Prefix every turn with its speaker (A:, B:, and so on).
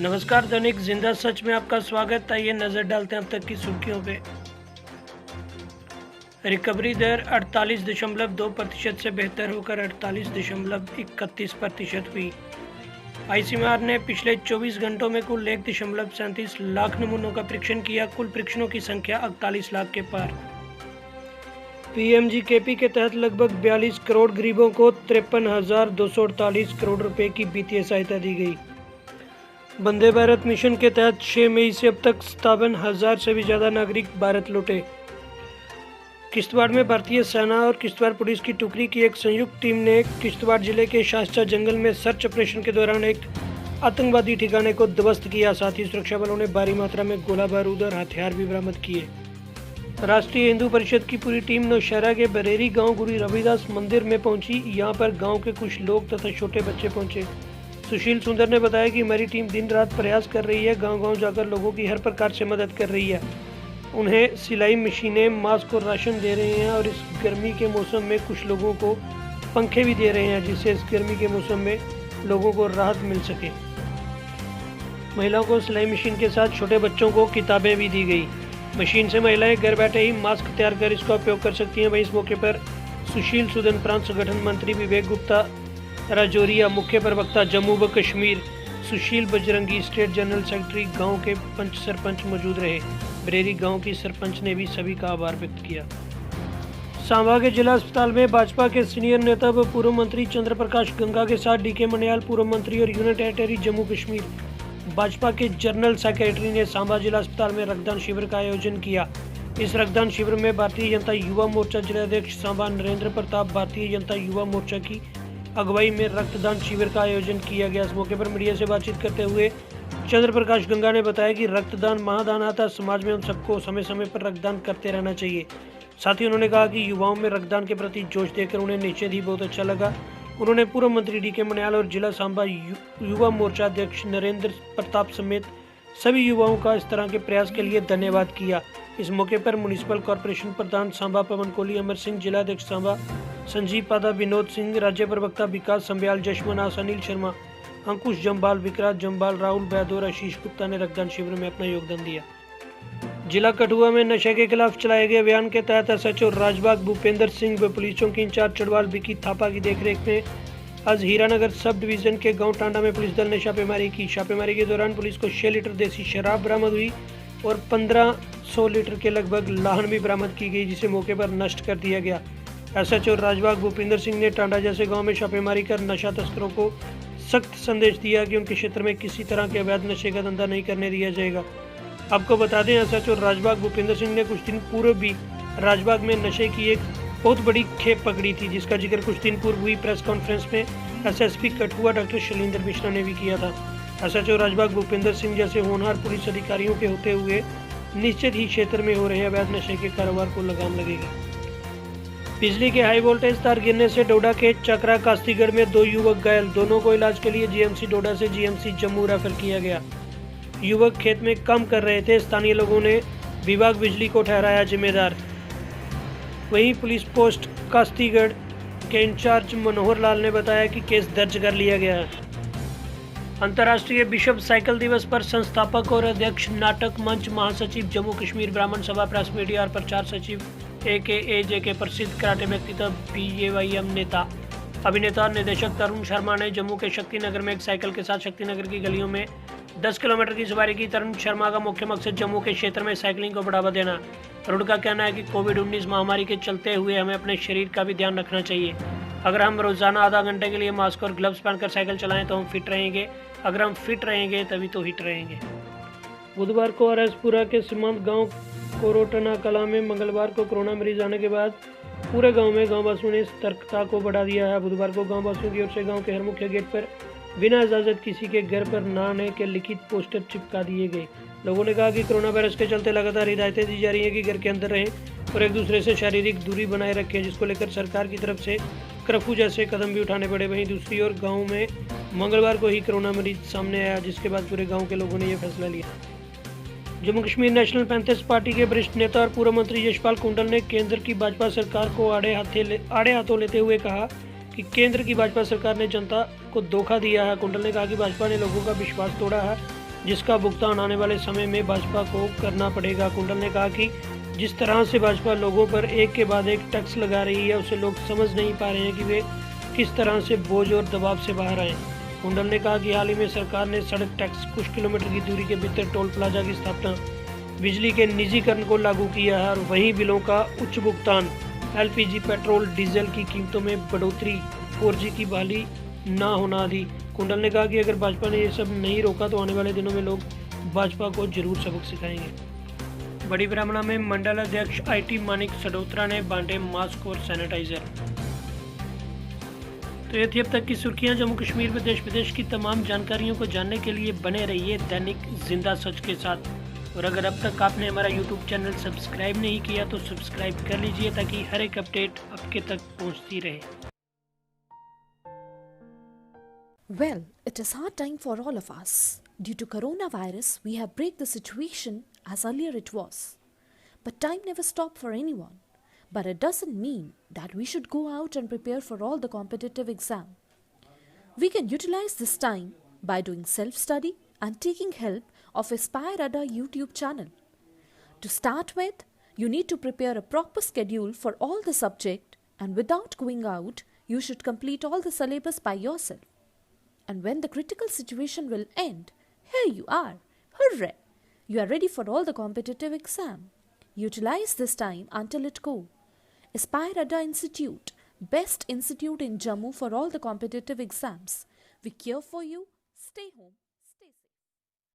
A: नमस्कार, दैनिक जिंदा सच में आपका स्वागत। आइए नजर डालते हैं अब तक की सुर्खियों पे। रिकवरी दर 48.2% से बेहतर होकर 48.31% हुई। आईसीएमआर ने पिछले 24 घंटों में कुल 1.37 लाख नमूनों का परीक्षण किया। कुल परीक्षणों की संख्या 48 लाख के पार। पीएमजीकेपी के तहत लगभग 42 करोड़ गरीबों को 53,248 करोड़ रुपए की वित्तीय सहायता दी गई। वंदे भारत मिशन के तहत 6 मई से अब तक 57,000 से भी ज़्यादा नागरिक भारत लौटे। किश्तवाड़ में भारतीय सेना और किश्तवाड़ पुलिस की टुकड़ी की एक संयुक्त टीम ने किश्तवाड़ जिले के शास्त्रा जंगल में सर्च ऑपरेशन के दौरान एक आतंकवादी ठिकाने को ध्वस्त किया। साथ ही सुरक्षा बलों ने भारी मात्रा में गोला बारूद और हथियार भी बरामद किए। राष्ट्रीय हिंदू परिषद की पूरी टीम नौशहरा के बरेरी गांव गुरु रविदास मंदिर में पहुंची। यहां पर गांव के कुछ लोग तथा छोटे बच्चे पहुंचे। सुशील सुंदर ने बताया कि हमारी टीम दिन रात प्रयास कर रही है, गांव-गांव जाकर लोगों की हर प्रकार से मदद कर रही है। उन्हें सिलाई मशीनें, मास्क और राशन दे रहे हैं और इस गर्मी के मौसम में कुछ लोगों को पंखे भी दे रहे हैं, जिससे इस गर्मी के मौसम में लोगों को राहत मिल सके। महिलाओं को सिलाई मशीन के साथ छोटे बच्चों को किताबें भी दी गई। मशीन से महिलाएं घर बैठे ही मास्क तैयार कर इसका उपयोग कर सकती हैं। वहीं इस मौके पर सुशील सुदन प्रांत संगठन मंत्री विवेक गुप्ता राजौरिया, मुख्य प्रवक्ता जम्मू व कश्मीर सुशील बजरंगी, स्टेट जनरल सेक्रेटरी, गांव के पंच सरपंच मौजूद रहे। बरेरी गांव की सरपंच ने भी सभी का आभार व्यक्त किया। सांबा के जिला अस्पताल में भाजपा के सीनियर नेता व पूर्व मंत्री चंद्र प्रकाश गंगा के साथ डीके मनियाल, पूर्व मंत्री और यूनियन टेरिटरी जम्मू कश्मीर भाजपा के जनरल सेक्रेटरी ने सांबा जिला अस्पताल में रक्तदान शिविर का आयोजन किया। इस रक्तदान शिविर में भारतीय जनता युवा मोर्चा जिलाध्यक्ष सांबा नरेंद्र प्रताप, भारतीय जनता युवा मोर्चा की अगुवाई में रक्तदान शिविर का आयोजन किया गया। इस मौके पर मीडिया से बातचीत करते हुए चंद्र प्रकाश गंगा ने बताया कि रक्तदान महादान आता, समाज में हम सबको समय समय पर रक्तदान करते रहना चाहिए। साथ ही उन्होंने कहा कि युवाओं में रक्तदान के प्रति जोश देकर उन्हें निश्चित ही बहुत अच्छा लगा। उन्होंने पूर्व मंत्री डीके मनियाल और जिला सांबा युवा मोर्चा अध्यक्ष नरेंद्र प्रताप समेत सभी युवाओं का इस तरह के प्रयास के लिए धन्यवाद किया। इस मौके पर म्युनिसिपल कॉर्पोरेशन प्रधान सांबा पवन कोहली, अमर सिंह, जिलाध्यक्ष सांबा संजीव पादा, विनोद सिंह, राज्य प्रवक्ता विकास संब्याल, जशमनास, अनिल शर्मा, अंकुश जम्बाल, विक्रांत जम्बाल, राहुल बैद और आशीष गुप्ता ने रक्तदान शिविर में अपना योगदान दिया। जिला कठुआ में नशे के खिलाफ चलाए गए अभियान के तहत एसएचओ राजबाग भूपेंद्र सिंह व पुलिस चौकी इंचार्ज चढ़वाल विकी थापा की देखरेख में आज हीरानगर सब डिवीजन के गांव टांडा में पुलिस दल ने छापेमारी की। छापेमारी के दौरान पुलिस को 6 लीटर देसी शराब बरामद हुई और 1500 लीटर के लगभग लाहन भी बरामद की गई, जिसे मौके पर नष्ट कर दिया गया। एसएचओ राजबाग भूपेंद्र सिंह ने टांडा जैसे गांव में छापेमारी कर नशा तस्करों को सख्त संदेश दिया कि उनके क्षेत्र में किसी तरह के अवैध नशे का धंधा नहीं करने दिया जाएगा। आपको बता दें, एसएचओ राजबाग भूपेंद्र सिंह ने कुछ दिन पूर्व भी राजबाग में नशे की एक बहुत बड़ी खेप पकड़ी थी, जिसका जिक्र कुछ दिन पूर्व हुई प्रेस कॉन्फ्रेंस में एसएसपी कठुआ डॉक्टर शैलेंद्र मिश्रा ने भी किया था। एसएचओ राजबाग भूपेंद्र सिंह जैसे होनहार पुलिस अधिकारियों के होते हुए निश्चित ही क्षेत्र में हो रहे अवैध नशे के कारोबार को लगाम लगेगी। बिजली के हाई वोल्टेज तार गिरने से डोडा के चकरा कास्तीगढ़ में 2 युवक घायल। दोनों को इलाज के लिए जीएमसी डोडा से जीएमसी जम्मू रेफर किया गया। युवक खेत में काम कर रहे थे। स्थानीय लोगों ने विभाग बिजली को ठहराया जिम्मेदार। वहीं पुलिस पोस्ट कास्तीगढ़ के इंचार्ज मनोहर लाल ने बताया कि केस दर्ज कर लिया गया है। अंतर्राष्ट्रीय विश्व साइकिल दिवस पर संस्थापक और अध्यक्ष नाटक मंच महासचिव जम्मू कश्मीर ब्राह्मण सभा प्रेस मीडिया और प्रचार सचिव AKAJ के प्रसिद्ध कराटे व्यक्तित्व BJYM नेता अभिनेता और निर्देशक तरुण शर्मा ने जम्मू के शक्तिनगर में एक साइकिल के साथ शक्तिनगर की गलियों में 10 किलोमीटर की सवारी की। तरुण शर्मा का मुख्य मकसद जम्मू के क्षेत्र में साइकिलिंग को बढ़ावा देना। तरुण का कहना है कि कोविड-19 महामारी के चलते हुए हमें अपने शरीर का भी ध्यान रखना चाहिए। अगर हम रोजाना आधा घंटे के लिए मास्क और ग्लव्स पहनकर साइकिल चलाएं तो हम फिट रहेंगे। अगर हम फिट रहेंगे तभी तो हिट रहेंगे। बुधवार को आरएसपुरा के सीमांत गांव कोरोटना कला में मंगलवार को कोरोना मरीज आने के बाद पूरे गांव में गांववासियों ने सतर्कता को बढ़ा दिया है। बुधवार को गांववासियों की ओर से गांव के हर मुख्य गेट पर बिना इजाजत किसी के घर पर न आने के लिखित पोस्टर चिपका दिए गए। लोगों ने कहा कि कोरोना वायरस के चलते लगातार हिदायतें दी जा रही हैं कि घर के अंदर रहें और एक दूसरे से शारीरिक दूरी बनाए रखें, जिसको लेकर सरकार की तरफ से कर्फ्यू जैसे कदम भी उठाने पड़े। वहीं दूसरी ओर गाँव में मंगलवार को ही कोरोना मरीज सामने आया, जिसके बाद पूरे गाँव के लोगों ने यह फैसला लिया। Jammu Kashmir national panthers party के वरिष्ठ नेता और पूर्व मंत्री यशपाल कुंडल ने केंद्र की भाजपा सरकार को आड़े हाथों लेते हुए कहा कि केंद्र की भाजपा सरकार ने जनता को धोखा दिया है। कुंडल ने कहा कि भाजपा ने लोगों का विश्वास तोड़ा है जिसका भुगतान आने वाले समय में भाजपा को करना पड़ेगा। कुंडल ने कहा कि जिस तरह से भाजपा लोगों पर एक के बाद एक टैक्स लगा रही है, उसे लोग समझ नहीं पा रहे हैं कि वे किस तरह से बोझ और दबाव से बाहर आए। कुंडल ने कहा कि हाल ही में सरकार ने सड़क टैक्स, कुछ किलोमीटर की दूरी के भीतर टोल प्लाजा की स्थापना, बिजली के निजीकरण को लागू किया है और वहीं बिलों का उच्च भुगतान, एलपीजी, पेट्रोल, डीजल की कीमतों में बढ़ोतरी, 4G की बहाली ना होना आदि। कुंडल ने कहा कि अगर भाजपा ने ये सब नहीं रोका तो आने वाले दिनों में लोग भाजपा को जरूर सबक सिखाएंगे। बड़ी ब्राह्मणा में मंडल अध्यक्ष IT मानिक सडोत्रा ने बांटे मास्क और सैनिटाइजर। तो ये थी अब तक की सुर्खियां। जम्मू कश्मीर में देश विदेश की तमाम जानकारियों को जानने के लिए बने रहिए दैनिक जिंदा सच के साथ। और अगर अब तक आपने हमारा YouTube चैनल सब्सक्राइब नहीं किया तो सब्सक्राइब कर लीजिए ताकि हर एक अपडेट आपके तक पहुंचती रहे।
B: Well, it is hard time for all of us. Due to coronavirus, we have break the situation as earlier it was. But time never stopped for anyone. But it doesn't mean that we should go out and prepare for all the competitive exam. We can utilize this time by doing self-study and taking help of Aspire Ada YouTube channel. To start with, you need to prepare a proper schedule for all the subject, and without going out, you should complete all the syllabus by yourself. And when the critical situation will end, here you are. Hooray! You are ready for all the competitive exam. Utilize this time until it go. Aspire Ada Institute, best institute in Jammu for all the competitive exams. We care for you. Stay home.